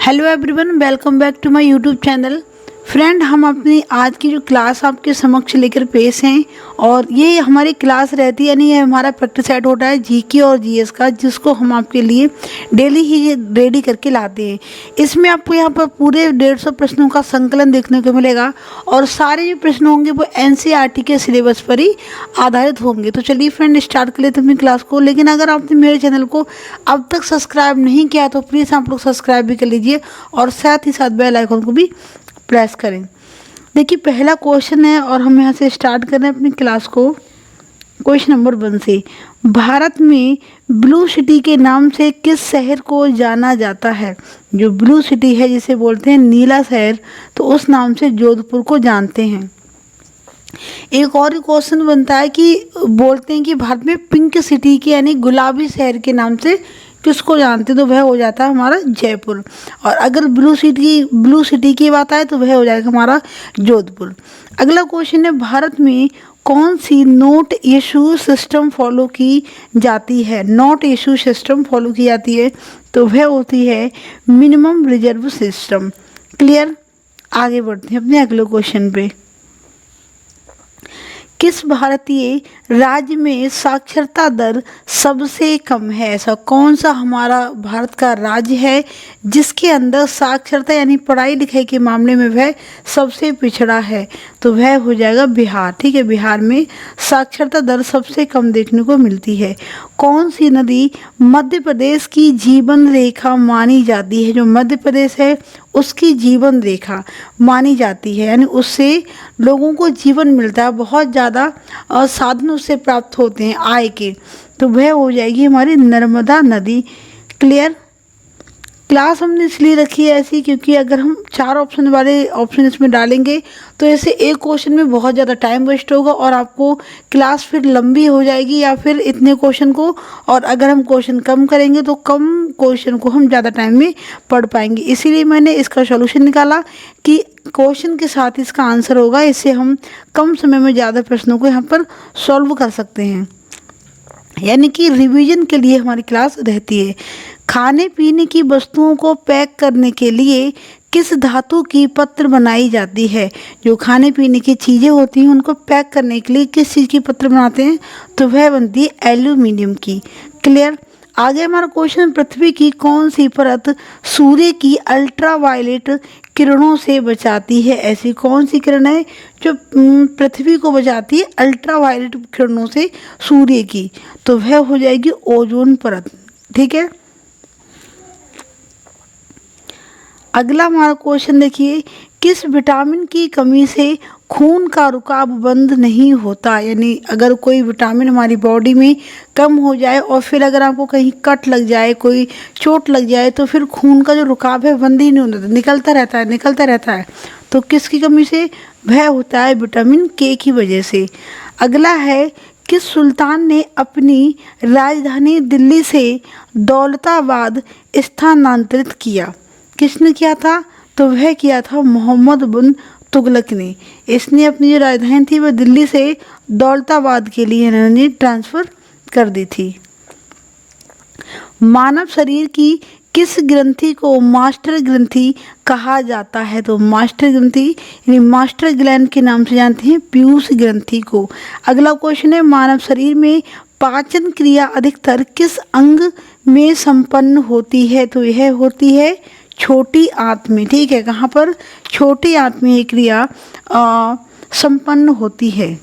Hello everyone, welcome back to my YouTube channel. Friend, हम अपनी आज की जो क्लास आपके समक्ष लेकर पेश हैं और ये हमारी क्लास रहती है, यानी ये हमारा प्रैक्टिस सेट होता है जीके और जीएस का, जिसको हम आपके लिए डेली ही रेडी करके लाते हैं। इसमें आपको यहाँ पर पूरे 150 प्रश्नों का संकलन देखने को मिलेगा और सारे जो प्रश्न होंगे वो एनसीईआरटी के सिलेबस पर ही आधारित होंगे। तो चलिए फ्रेंड, स्टार्ट कर लेते हैं अपनी क्लास को। लेकिन अगर आपने मेरे चैनल को अब तक सब्सक्राइब नहीं किया तो प्लीज़ आप लोग सब्सक्राइब भी कर लीजिए और साथ ही साथ बेल आइकन को भी प्रेस करें। देखिए, पहला क्वेश्चन है और हम यहाँ से स्टार्ट कर रहे हैं अपनी क्लास को। क्वेश्चन नंबर 1 से, भारत में ब्लू सिटी के नाम से किस शहर को जाना जाता है? जो ब्लू सिटी है, जिसे बोलते हैं नीला शहर, तो उस नाम से जोधपुर को जानते हैं। एक और क्वेश्चन बनता है कि बोलते हैं कि भारत में पिंक सिटी के यानी गुलाबी शहर के नाम से किसको जानते हैं? तो वह हो जाता है हमारा जयपुर। और अगर ब्लू सिटी की बात आए तो वह हो जाएगा हमारा जोधपुर। अगला क्वेश्चन है, भारत में कौन सी नोट इशू सिस्टम फॉलो की जाती है? नोट इशू सिस्टम फॉलो की जाती है तो वह होती है मिनिमम रिजर्व सिस्टम। क्लियर? आगे बढ़ते हैं अपने अगले क्वेश्चन पे। किस भारतीय राज्य में साक्षरता दर सबसे कम है? ऐसा कौन सा हमारा भारत का राज्य है जिसके अंदर साक्षरता यानी पढ़ाई लिखाई के मामले में वह सबसे पिछड़ा है? तो वह हो जाएगा बिहार। ठीक है, बिहार में साक्षरता दर सबसे कम देखने को मिलती है। कौन सी नदी मध्य प्रदेश की जीवन रेखा मानी जाती है? जो मध्य प्रदेश है उसकी जीवन रेखा मानी जाती है, यानी उससे लोगों को जीवन मिलता है, बहुत ज़्यादा साधन उससे प्राप्त होते हैं आय के, तो वह हो जाएगी हमारी नर्मदा नदी। क्लियर? क्लास हमने इसलिए रखी है ऐसी क्योंकि अगर हम 4 ऑप्शन वाले ऑप्शन इसमें डालेंगे तो ऐसे एक क्वेश्चन में बहुत ज़्यादा टाइम वेस्ट होगा और आपको क्लास फिर लंबी हो जाएगी या फिर इतने क्वेश्चन को, और अगर हम क्वेश्चन कम करेंगे तो कम क्वेश्चन को हम ज़्यादा टाइम में पढ़ पाएंगे। इसीलिए मैंने इसका सॉल्यूशन निकाला कि क्वेश्चन के साथ इसका आंसर होगा, इससे हम कम समय में ज़्यादा प्रश्नों को यहाँ पर सॉल्व कर सकते हैं, यानी कि रिवीजन के लिए हमारी क्लास रहती है। खाने पीने की वस्तुओं को पैक करने के लिए किस धातु की पत्र बनाई जाती है? जो खाने पीने की चीज़ें होती हैं उनको पैक करने के लिए किस चीज़ की पत्र बनाते हैं? तो वह बनती है एल्यूमिनियम की। क्लियर? आगे हमारा क्वेश्चन, पृथ्वी की कौन सी परत सूर्य की अल्ट्रावायलेट किरणों से बचाती है? ऐसी कौन सी किरण है जो पृथ्वी को बचाती है अल्ट्रावायलेट किरणों से सूर्य की? तो वह हो जाएगी ओजोन परत। ठीक है, अगला हमारा क्वेश्चन देखिए, किस विटामिन की कमी से खून का रुकाव बंद नहीं होता? यानी अगर कोई विटामिन हमारी बॉडी में कम हो जाए और फिर अगर आपको कहीं कट लग जाए, कोई चोट लग जाए, तो फिर खून का जो रुकाव है बंद ही नहीं होता, निकलता रहता है। तो किसकी कमी से? वह होता है विटामिन के की वजह से। अगला है, किस सुल्तान ने अपनी राजधानी दिल्ली से दौलताबाद स्थानांतरित किया? किसने किया था? तो वह किया था मोहम्मद बिन तुगलक ने। इसने अपनी जो राजधानी थी वह दिल्ली से दौलताबाद के लिए इन्होंने ट्रांसफ़र कर दी थी। मानव शरीर की किस ग्रंथि को मास्टर ग्रंथि कहा जाता है? तो मास्टर ग्रंथि यानी मास्टर ग्लैंड के नाम से जानते हैं पीयूष ग्रंथि को। अगला क्वेश्चन है, मानव शरीर में पाचन क्रिया अधिकतर किस अंग में संपन्न होती है? तो यह होती है छोटी आंत में। ठीक है, कहाँ पर? छोटी आंत में ये क्रिया संपन्न होती है।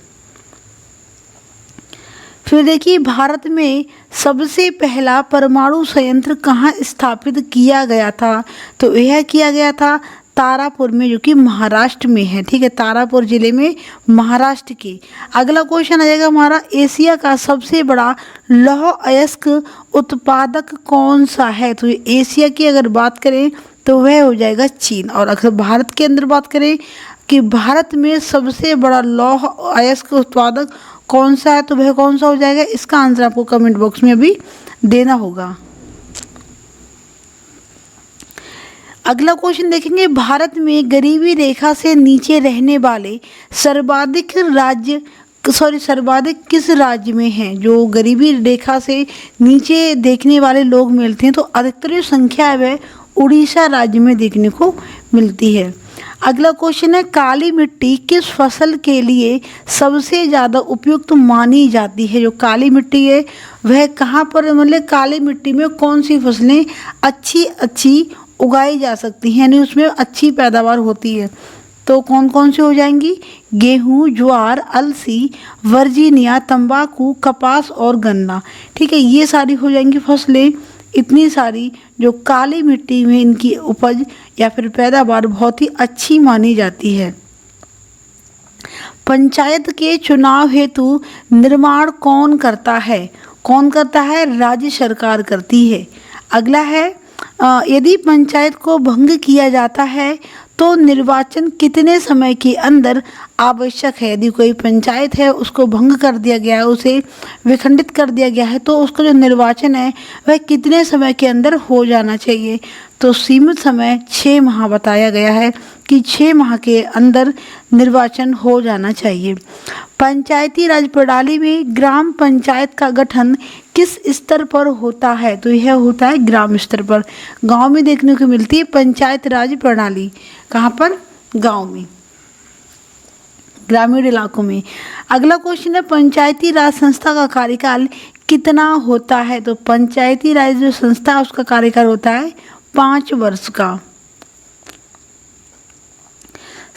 फिर देखिए, भारत में सबसे पहला परमाणु संयंत्र कहाँ स्थापित किया गया था? तो यह किया गया था तारापुर में, जो कि महाराष्ट्र में है। ठीक है, तारापुर जिले में महाराष्ट्र की। अगला क्वेश्चन आ जाएगा हमारा, एशिया का सबसे बड़ा लौह अयस्क उत्पादक कौन सा है? तो एशिया की अगर बात करें तो वह हो जाएगा चीन। और अगर भारत के अंदर बात करें कि भारत में सबसे बड़ा लौह अयस्क उत्पादक कौन सा है, तो वह कौन सा हो जाएगा? इसका आंसर आपको कमेंट बॉक्स में अभी देना होगा। अगला क्वेश्चन देखेंगे, भारत में गरीबी रेखा से नीचे रहने वाले सर्वाधिक किस राज्य में हैं? जो गरीबी रेखा से नीचे देखने वाले लोग मिलते हैं, तो अधिकतर जो संख्या है वह उड़ीसा राज्य में देखने को मिलती है। अगला क्वेश्चन है, काली मिट्टी किस फसल के लिए सबसे ज़्यादा उपयुक्त मानी जाती है? जो काली मिट्टी है वह कहाँ पर, मतलब काली मिट्टी में कौन सी फसलें अच्छी अच्छी उगाई जा सकती हैं, यानी उसमें अच्छी पैदावार होती है? तो कौन कौन सी हो जाएंगी? गेहूं, ज्वार, अलसी, वर्जीनिया, तंबाकू, कपास और गन्ना। ठीक है, ये सारी हो जाएंगी फसलें, इतनी सारी जो काली मिट्टी में इनकी उपज या फिर पैदावार बहुत ही अच्छी मानी जाती है। पंचायत के चुनाव हेतु निर्माण कौन करता है? कौन करता है? राज्य सरकार करती है। अगला है, यदि पंचायत को भंग किया जाता है तो निर्वाचन कितने समय के अंदर आवश्यक है? यदि कोई पंचायत है उसको भंग कर दिया गया है, उसे विखंडित कर दिया गया है, तो उसका जो निर्वाचन है वह कितने समय के अंदर हो जाना चाहिए? तो सीमित समय 6 माह बताया गया है कि 6 माह के अंदर निर्वाचन हो जाना चाहिए। पंचायती राज प्रणाली में ग्राम पंचायत का गठन किस स्तर पर होता है? तो यह होता है ग्राम स्तर पर। गांव में देखने को मिलती है पंचायत राज प्रणाली। कहाँ पर? गांव में, ग्रामीण इलाकों में। अगला क्वेश्चन है, पंचायती राज संस्था का कार्यकाल कितना होता है? तो पंचायती राज जो संस्था है उसका कार्यकाल होता है 5 वर्ष का।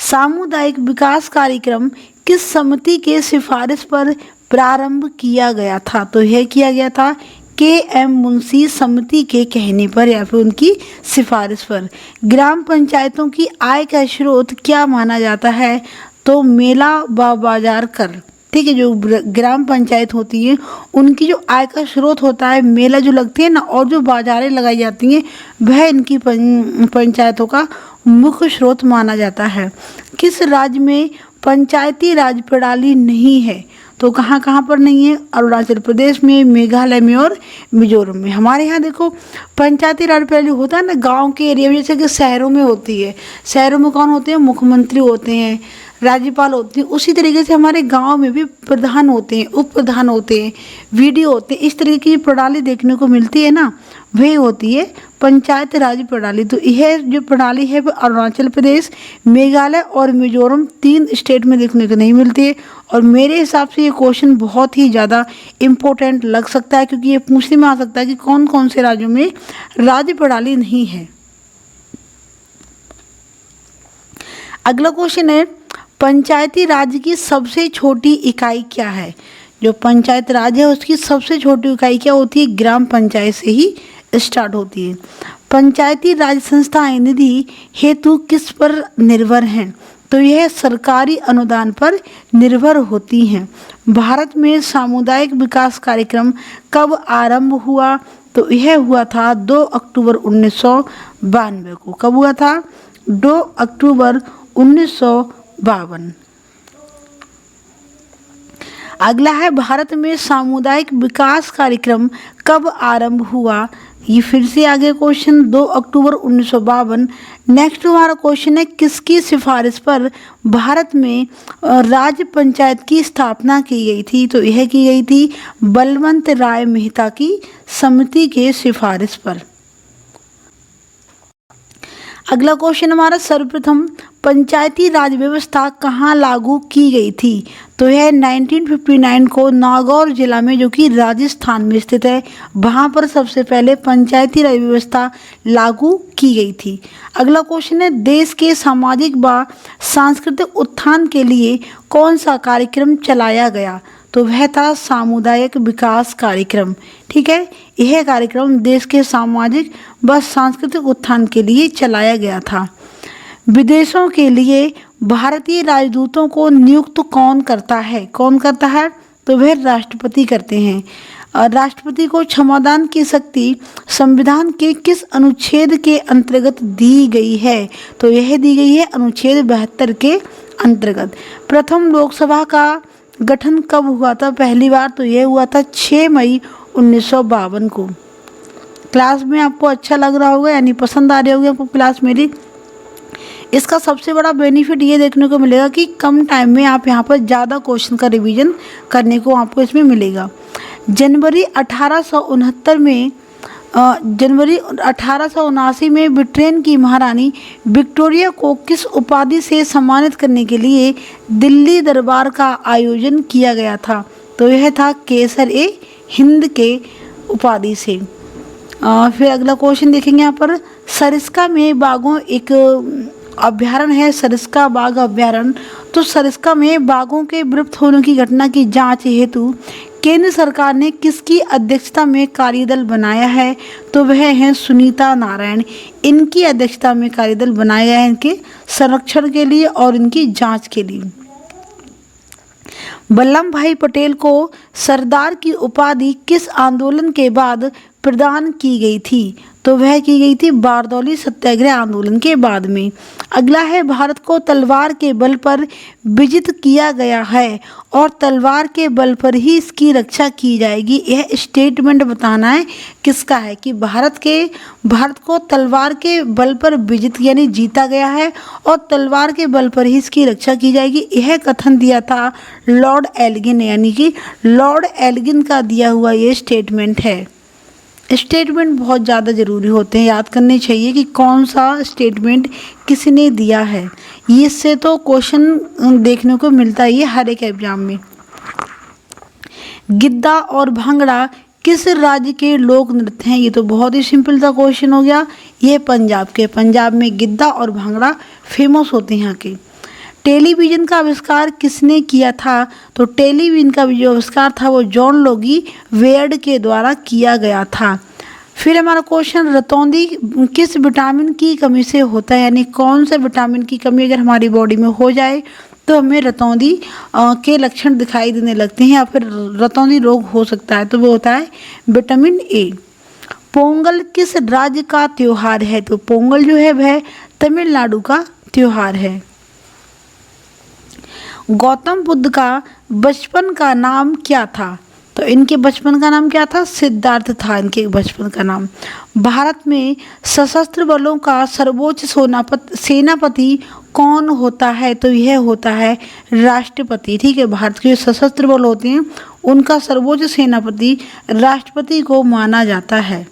सामुदायिक विकास कार्यक्रम किस समिति के सिफारिश पर प्रारंभ किया गया था? तो यह किया गया था के.एम. मुंशी समिति के कहने पर या फिर उनकी सिफारिश पर। ग्राम पंचायतों की आय का स्रोत क्या माना जाता है? तो मेला व बाजार कर। ठीक है, जो ग्राम पंचायत होती है उनकी जो आय का स्रोत होता है, मेला जो लगते हैं ना और जो बाजारें लगाई जाती हैं, वह इनकी पंचायतों का मुख्य स्रोत माना जाता है। किस राज्य में पंचायती राज प्रणाली नहीं है? तो कहाँ कहाँ पर नहीं है? अरुणाचल प्रदेश में, मेघालय में और मिजोरम में। हमारे यहाँ देखो पंचायती राज प्रणाली होता है ना गांव के एरिया में, जैसे कि शहरों में होती है। शहरों में कौन होते हैं? मुख्यमंत्री होते हैं, राज्यपाल होते हैं। उसी तरीके से हमारे गांव में भी प्रधान होते हैं, उप प्रधान होते हैं, वीडियो होते हैं। इस तरीके की प्रणाली देखने को मिलती है ना, वही होती है पंचायत राज प्रणाली। तो यह जो प्रणाली है वो अरुणाचल प्रदेश, मेघालय और मिजोरम 3 स्टेट में देखने को नहीं मिलती है। और मेरे हिसाब से ये क्वेश्चन बहुत ही ज़्यादा इम्पोर्टेंट लग सकता है, क्योंकि ये पूछने में आ सकता है कि कौन कौन से राज्यों में राज्य प्रणाली नहीं है। अगला क्वेश्चन है, पंचायती राज की सबसे छोटी इकाई क्या है? जो पंचायत राज है उसकी सबसे छोटी इकाई क्या होती है? ग्राम पंचायत से ही स्टार्ट होती है। पंचायती राज संस्थाएं निधि हेतु किस पर निर्भर हैं? तो यह सरकारी अनुदान पर निर्भर होती हैं। भारत में सामुदायिक विकास कार्यक्रम कब आरंभ हुआ? तो यह हुआ था 2 अक्टूबर 1952 को। कब हुआ था? 2 अक्टूबर 1952। अगला है, भारत में सामुदायिक विकास कार्यक्रम कब आरंभ हुआ? ये फिर से आगे क्वेश्चन 2 अक्टूबर 1952। नेक्स्ट हमारा क्वेश्चन है, किसकी सिफारिश पर भारत में राज्य पंचायत की स्थापना की गई थी? तो यह की गई थी बलवंत राय मेहता की समिति के सिफारिश पर। अगला क्वेश्चन हमारा, सर्वप्रथम पंचायती राज व्यवस्था कहाँ लागू की गई थी? तो यह 1959 को नागौर जिला में, जो कि राजस्थान में स्थित है, वहाँ पर सबसे पहले पंचायती राज व्यवस्था लागू की गई थी। अगला क्वेश्चन है, देश के सामाजिक व सांस्कृतिक उत्थान के लिए कौन सा कार्यक्रम चलाया गया? तो वह था सामुदायिक विकास कार्यक्रम। ठीक है, यह कार्यक्रम देश के सामाजिक व सांस्कृतिक उत्थान के लिए चलाया गया था। विदेशों के लिए भारतीय राजदूतों को नियुक्त कौन करता है? कौन करता है? तो वह राष्ट्रपति करते हैं। और राष्ट्रपति को क्षमादान की शक्ति संविधान के किस अनुच्छेद के अंतर्गत दी गई है? तो यह दी गई है अनुच्छेद 72 के अंतर्गत। प्रथम लोकसभा का गठन कब हुआ था पहली बार? तो यह हुआ था 6 मई 1952 को। क्लास में आपको अच्छा लग रहा होगा, यानी पसंद आ रही होगी आपको क्लास मेरी। इसका सबसे बड़ा बेनिफिट ये देखने को मिलेगा कि कम टाइम में आप यहाँ पर ज़्यादा क्वेश्चन का रिवीजन करने को आपको इसमें मिलेगा। जनवरी 1869 में जनवरी 1879 में ब्रिटेन की महारानी विक्टोरिया को किस उपाधि से सम्मानित करने के लिए दिल्ली दरबार का आयोजन किया गया था? तो यह था केसर ए हिंद के उपाधि से। फिर अगला क्वेश्चन देखेंगे यहाँ पर, सरिस्का में बाघों एक अभ्यारण्य है, सरिस्का बाघ अभ्यारण्य। तो सरिस्का में बाघों के विलुप्त होने की घटना की जांच हेतु केंद्र सरकार ने किसकी अध्यक्षता में कार्यदल बनाया है? तो वह हैं सुनीता नारायण। इनकी अध्यक्षता में कार्यदल बनाया गया है इनके संरक्षण के लिए और इनकी जांच के लिए। वल्लभ भाई पटेल को सरदार की उपाधि किस आंदोलन के बाद प्रदान की गई थी? तो वह की गई थी बारदौली सत्याग्रह आंदोलन के बाद में। अगला है, भारत को तलवार के बल पर विजित किया गया है और तलवार के बल पर ही इसकी रक्षा की जाएगी। यह स्टेटमेंट बताना है किसका है कि भारत को तलवार के बल पर विजित यानी जीता गया है और तलवार के बल पर ही इसकी रक्षा की जाएगी। यह कथन दिया था लॉर्ड एल्गिन ने, यानी कि लॉर्ड एल्गिन का दिया हुआ ये स्टेटमेंट है। स्टेटमेंट बहुत ज़्यादा ज़रूरी होते हैं, याद करने चाहिए कि कौन सा स्टेटमेंट किसने दिया है। इससे तो क्वेश्चन देखने को मिलता ही है हर एक एग्जाम में। गिद्दा और भांगड़ा किस राज्य के लोक नृत्य हैं? ये तो बहुत ही सिंपल सा क्वेश्चन हो गया। ये पंजाब के, पंजाब में गिद्दा और भांगड़ा फेमस होते हैं यहाँ के। टेलीविज़न का आविष्कार किसने किया था? तो टेलीविज़न का जो आविष्कार था वो जॉन लोगी वेयर्ड के द्वारा किया गया था। फिर हमारा क्वेश्चन, रतौंधी किस विटामिन की कमी से होता है? यानी कौन से विटामिन की कमी अगर हमारी बॉडी में हो जाए तो हमें रतौंधी के लक्षण दिखाई देने लगते हैं या फिर रतौंधी रोग हो सकता है, तो वो होता है विटामिन ए। पोंगल किस राज्य का त्योहार है? तो पोंगल जो है वह तमिलनाडु का त्योहार है। गौतम बुद्ध का बचपन का नाम क्या था? तो इनके बचपन का नाम क्या था? सिद्धार्थ था इनके बचपन का नाम। भारत में सशस्त्र बलों का सर्वोच्च सेनापति कौन होता है? तो यह होता है राष्ट्रपति। ठीक है, भारत के सशस्त्र बल होते हैं उनका सर्वोच्च सेनापति राष्ट्रपति को माना जाता है।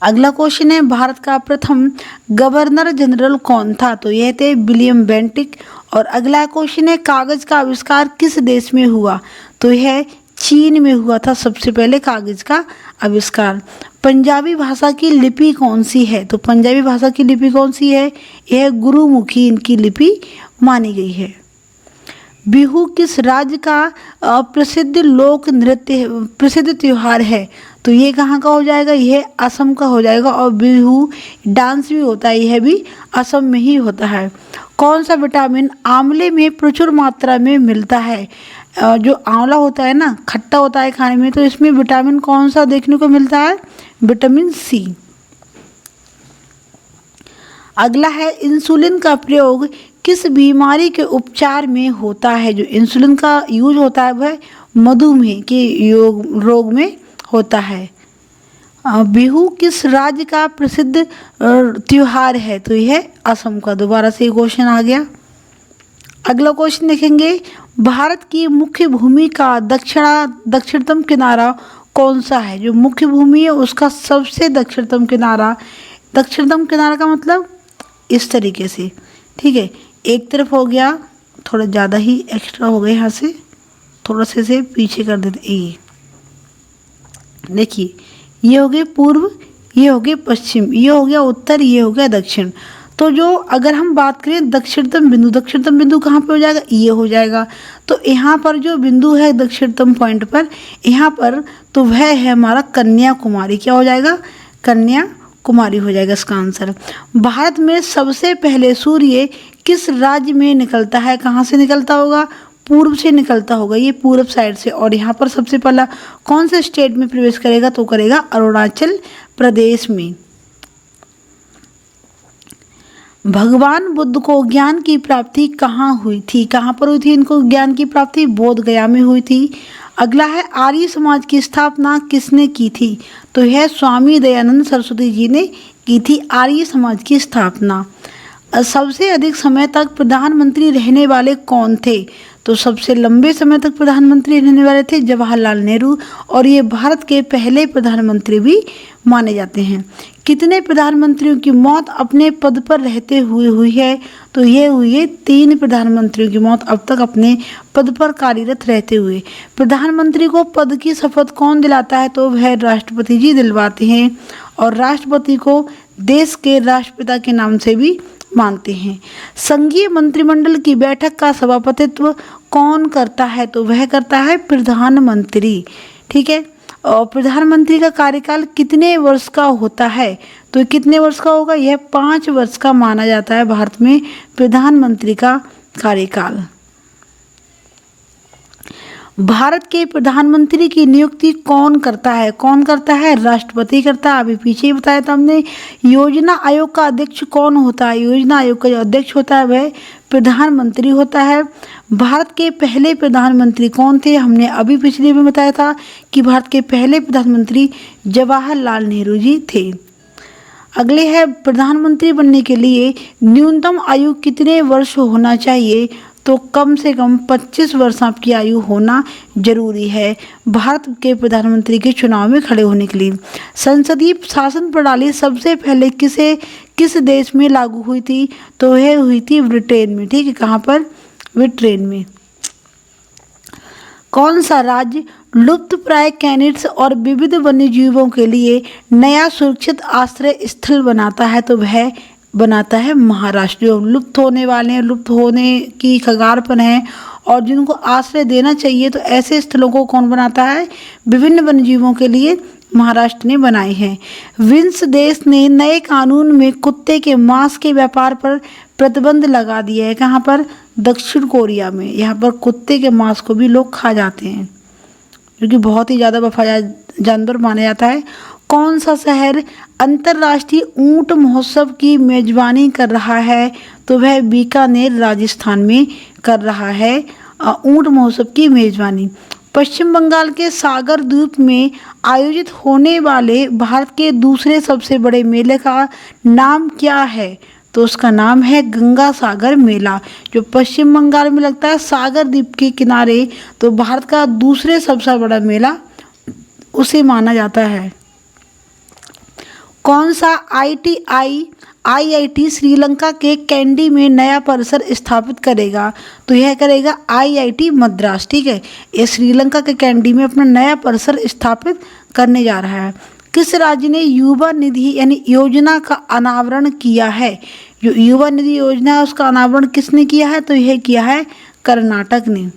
अगला क्वेश्चन है, भारत का प्रथम गवर्नर जनरल कौन था? तो यह थे विलियम बेंटिक। और अगला क्वेश्चन है, कागज का आविष्कार किस देश में हुआ? तो यह चीन में हुआ था सबसे पहले कागज का आविष्कार। पंजाबी भाषा की लिपि कौन सी है? तो पंजाबी भाषा की लिपि कौन सी है? यह गुरुमुखी इनकी लिपि मानी गई है। बिहू किस राज्य का प्रसिद्ध लोक नृत्य प्रसिद्ध त्योहार है? तो ये कहाँ का हो जाएगा? यह असम का हो जाएगा। और बिहू डांस भी होता है, यह भी असम में ही होता है। कौन सा विटामिन आंवले में प्रचुर मात्रा में मिलता है? जो आंवला होता है ना, खट्टा होता है खाने में, तो इसमें विटामिन कौन सा देखने को मिलता है? Vitamin C. अगला है, इंसुलिन का प्रयोग किस बीमारी के उपचार में होता है? जो इंसुलिन का यूज होता है वह मधुमेह के रोग में होता है। बिहू किस राज्य का प्रसिद्ध त्योहार है? तो यह असम का। दोबारा से क्वेश्चन आ गया। अगला क्वेश्चन देखेंगे, भारत की मुख्य भूमि का दक्षिणतम किनारा कौन सा है? जो मुख्य भूमि है उसका सबसे दक्षिणतम किनारा का मतलब इस तरीके से, ठीक है, एक तरफ हो गया, थोड़ा ज़्यादा ही एक्स्ट्रा हो गया, यहाँ से थोड़ा से पीछे कर देते। ये देखिए, ये हो गए पूर्व, ये हो गए पश्चिम, ये हो गया उत्तर, ये हो गया दक्षिण। तो जो अगर हम बात करें दक्षिणतम बिंदु कहाँ पे हो जाएगा? ये हो जाएगा। तो यहाँ पर जो बिंदु है दक्षिणतम पॉइंट पर, यहाँ पर, तो वह है हमारा कन्याकुमारी। क्या हो जाएगा? कन्याकुमारी हो जाएगा इसका आंसर। भारत में सबसे पहले सूर्य किस राज्य में निकलता है? कहाँ से निकलता होगा? पूर्व से निकलता होगा, ये पूर्व साइड से। और यहाँ पर सबसे पहला कौन से स्टेट में प्रवेश करेगा? तो करेगा अरुणाचल प्रदेश में। भगवान बुद्ध को ज्ञान की प्राप्ति कहाँ हुई थी? कहाँ पर हुई थी इनको ज्ञान की प्राप्ति? बोध गया में हुई थी। अगला है, आर्य समाज की स्थापना किसने की थी? तो यह स्वामी दयानंद सरस्वती जी ने की थी आर्य समाज की स्थापना। सबसे अधिक समय तक प्रधानमंत्री रहने वाले कौन थे? तो सबसे लंबे समय तक प्रधानमंत्री रहने वाले थे जवाहरलाल नेहरू, और ये भारत के पहले प्रधानमंत्री भी माने जाते हैं। कितने प्रधानमंत्रियों की मौत अपने पद पर रहते हुए हुई है? तो ये हुई है 3 प्रधानमंत्रियों की मौत अब तक अपने पद पर कार्यरत रहते हुए। प्रधानमंत्री को पद की शपथ कौन दिलाता है? तो वह राष्ट्रपति जी दिलवाते हैं, और राष्ट्रपति को देश के राष्ट्रपिता के नाम से भी मानते हैं। संघीय मंत्रिमंडल की बैठक का सभापतित्व कौन करता है? तो वह करता है प्रधानमंत्री। ठीक है, और प्रधानमंत्री का कार्यकाल कितने वर्ष का होता है? तो कितने वर्ष का होगा? यह 5 वर्ष का माना जाता है भारत में प्रधानमंत्री का कार्यकाल। भारत के प्रधानमंत्री की नियुक्ति कौन करता है? कौन करता है? राष्ट्रपति करता है। अभी पीछे ही बताया था हमने। योजना आयोग का अध्यक्ष कौन होता है? योजना आयोग का जो अध्यक्ष होता है वह प्रधानमंत्री होता है। भारत के पहले प्रधानमंत्री कौन थे? हमने अभी पिछले में बताया था कि भारत के पहले प्रधानमंत्री जवाहरलाल नेहरू जी थे। अगले है, प्रधानमंत्री बनने के लिए न्यूनतम आयु कितने वर्ष होना चाहिए? तो कम से कम 25 वर्ष आपकी आयु होना जरूरी है भारत के प्रधानमंत्री के चुनाव में खड़े होने के लिए। संसदीय शासन प्रणाली सबसे पहले किस देश में लागू हुई थी? तो वह हुई थी ब्रिटेन में। ठीक है, कहाँ पर? ब्रिटेन में। कौन सा राज्य लुप्तप्राय कैनिड्स और विविध वन्यजीवों के लिए नया सुरक्षित आश्रय स्थल बनाता है? तो वह बनाता है महाराष्ट्र। जो लुप्त होने वाले हैं, लुप्त होने की कगार पर हैं और जिनको आश्रय देना चाहिए, तो ऐसे स्थलों को कौन बनाता है? विभिन्न वन्यजीवों के लिए महाराष्ट्र ने बनाए हैं। विंस देश ने नए कानून में कुत्ते के मांस के व्यापार पर प्रतिबंध लगा दिया है। कहाँ पर? दक्षिण कोरिया में। यहाँ पर कुत्ते के मांस को भी लोग खा जाते हैं, जो कि बहुत ही ज़्यादा वफादार जानवर माना जाता है। कौन सा शहर अंतर्राष्ट्रीय ऊंट महोत्सव की मेजबानी कर रहा है? तो वह बीकानेर राजस्थान में कर रहा है ऊंट महोत्सव की मेजबानी। पश्चिम बंगाल के सागर द्वीप में आयोजित होने वाले भारत के दूसरे सबसे बड़े मेले का नाम क्या है? तो उसका नाम है गंगा सागर मेला, जो पश्चिम बंगाल में लगता है सागर द्वीप के किनारे। तो भारत का दूसरे सबसे बड़ा मेला उसे माना जाता है। कौन सा आईआईटी श्रीलंका के कैंडी में नया परिसर स्थापित करेगा? तो यह करेगा आईआईटी मद्रास। ठीक है, ये श्रीलंका के कैंडी में अपना नया परिसर स्थापित करने जा रहा है। किस राज्य ने युवा निधि यानी योजना का अनावरण किया है? जो युवा निधि योजना है उसका अनावरण किसने किया है? तो यह किया है कर्नाटक ने।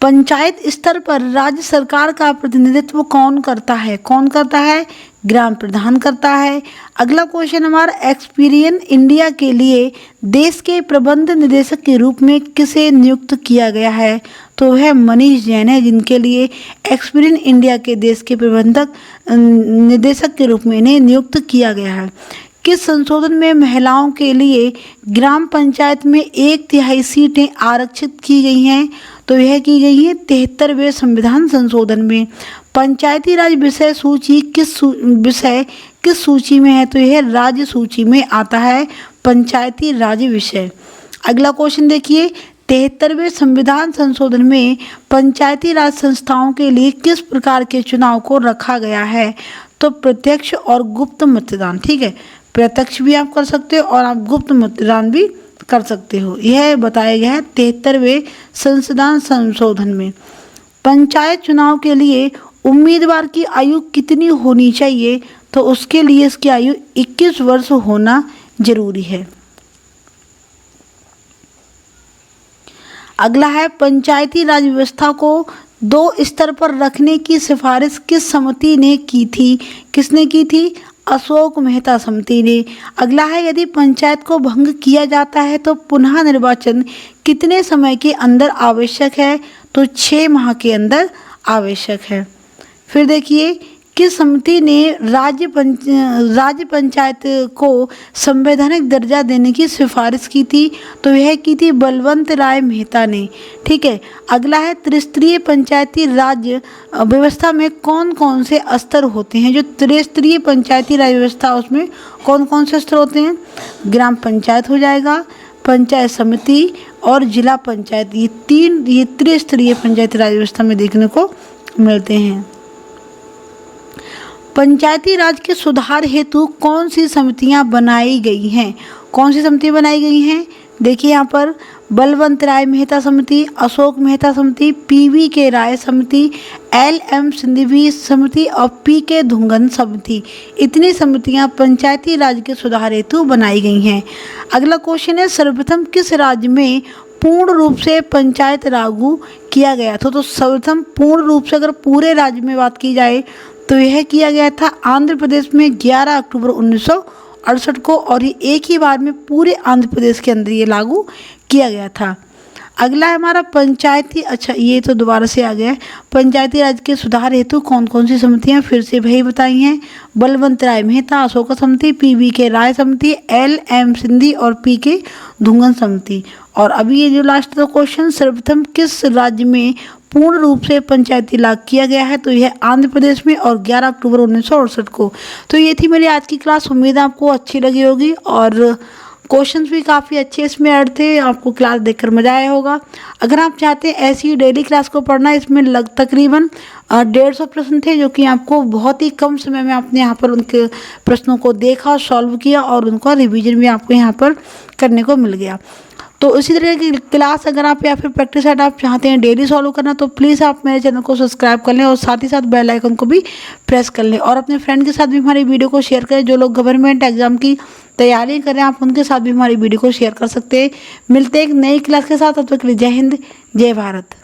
पंचायत स्तर पर राज्य सरकार का प्रतिनिधित्व कौन करता है? कौन करता है? ग्राम प्रधान करता है। अगला क्वेश्चन हमारा, एक्सपीरियन इंडिया के लिए देश के प्रबंध निदेशक के रूप में किसे नियुक्त किया गया है? तो वह मनीष जैन है, जिनके लिए एक्सपीरियन इंडिया के देश के प्रबंधक निदेशक के रूप में इन्हें नियुक्त किया गया है। किस संशोधन में महिलाओं के लिए ग्राम पंचायत में 1/3 सीटें आरक्षित की गई हैं? तो यह की गई है 73वें संविधान संशोधन में। पंचायती राज विषय सूची किस सूची में है? तो यह राज्य सूची में आता है पंचायती राज विषय। अगला क्वेश्चन देखिए, 73वें संविधान संशोधन में पंचायती राज संस्थाओं के लिए किस प्रकार के चुनाव को रखा गया है? तो प्रत्यक्ष और गुप्त मतदान। ठीक है, प्रत्यक्ष भी आप कर सकते हो और आप गुप्त मतदान भी कर सकते हो। यह बताया गया है 73वें संविधान संशोधन में। पंचायत चुनाव के लिए उम्मीदवार की आयु कितनी होनी चाहिए? तो उसके लिए इसकी आयु 21 वर्ष होना जरूरी है। अगला है, पंचायती राज व्यवस्था को 2 स्तर पर रखने की सिफारिश किस समिति ने की थी? किसने की थी? अशोक मेहता समिति ने। अगला है, यदि पंचायत को भंग किया जाता है तो पुनः निर्वाचन कितने समय के अंदर आवश्यक है? तो 6 माह के अंदर आवश्यक है। फिर देखिए, किस समिति ने राज्य पंचायत को संवैधानिक दर्जा देने की सिफारिश की थी? तो यह की थी बलवंत राय मेहता ने। ठीक है, अगला है, त्रिस्तरीय पंचायती राज व्यवस्था में कौन कौन से स्तर होते हैं? जो त्रिस्तरीय पंचायती राज व्यवस्था उसमें कौन कौन से स्तर होते हैं? ग्राम पंचायत हो जाएगा, पंचायत समिति और जिला पंचायत, ये त्रिस्तरीय पंचायती राज व्यवस्था में देखने को मिलते हैं। पंचायती राज के सुधार हेतु कौन सी समितियां बनाई गई हैं? कौन सी समिति बनाई गई हैं? देखिए यहाँ पर बलवंत राय मेहता समिति, अशोक मेहता समिति, पीवी के राय समिति, एल.एम. सिंघवी समिति और पी.के. धुंगन समिति। इतनी समितियां पंचायती राज के सुधार हेतु बनाई गई हैं। अगला क्वेश्चन है, सर्वप्रथम किस राज्य में पूर्ण रूप से पंचायत लागू किया गया था? तो सर्वप्रथम पूर्ण रूप से अगर पूरे राज्य में बात की जाए तो यह किया गया था आंध्र प्रदेश में 11 अक्टूबर 1968 को, और ये एक ही बार में पूरे आंध्र प्रदेश के अंदर ये लागू किया गया था। अगला है हमारा पंचायती, अच्छा ये तो दोबारा से आ गया है, पंचायती राज के सुधार हेतु कौन कौन सी समितियां फिर से वही बताई हैं? बलवंत राय मेहता, अशोक समिति, पीवी के राय समिति, एल.एम. सिंधी और पी.के. धुंगन समिति। और अभी ये जो लास्ट का क्वेश्चन, सर्वप्रथम किस राज्य में पूर्ण रूप से पंचायती लाग किया गया है? तो यह आंध्र प्रदेश में और 11 अक्टूबर 1968 को। तो ये थी मेरी आज की क्लास, उम्मीद है आपको अच्छी लगी होगी और क्वेश्चंस भी काफ़ी अच्छे इसमें ऐड थे, आपको क्लास देखकर मज़ा आया होगा। अगर आप चाहते हैं ऐसी डेली क्लास को पढ़ना, इसमें तकरीबन 150 प्रश्न थे जो कि आपको बहुत ही कम समय में आपने यहाँ पर उनके प्रश्नों को देखा, सॉल्व किया और उनका रिवीजन भी आपको यहाँ पर करने को मिल गया। तो इसी तरह की क्लास अगर आप या फिर प्रैक्टिस सेट आप चाहते हैं डेली सॉल्व करना, तो प्लीज़ आप मेरे चैनल को सब्सक्राइब कर लें और साथ ही साथ बेल आइकन को भी प्रेस कर लें और अपने फ्रेंड के साथ भी हमारी वीडियो को शेयर करें। जो लोग गवर्नमेंट एग्जाम की तैयारी करें, आप उनके साथ भी हमारी वीडियो को शेयर कर सकते हैं। मिलते हैं एक नई क्लास के साथ, तब तक के लिए जय हिंद, जय भारत।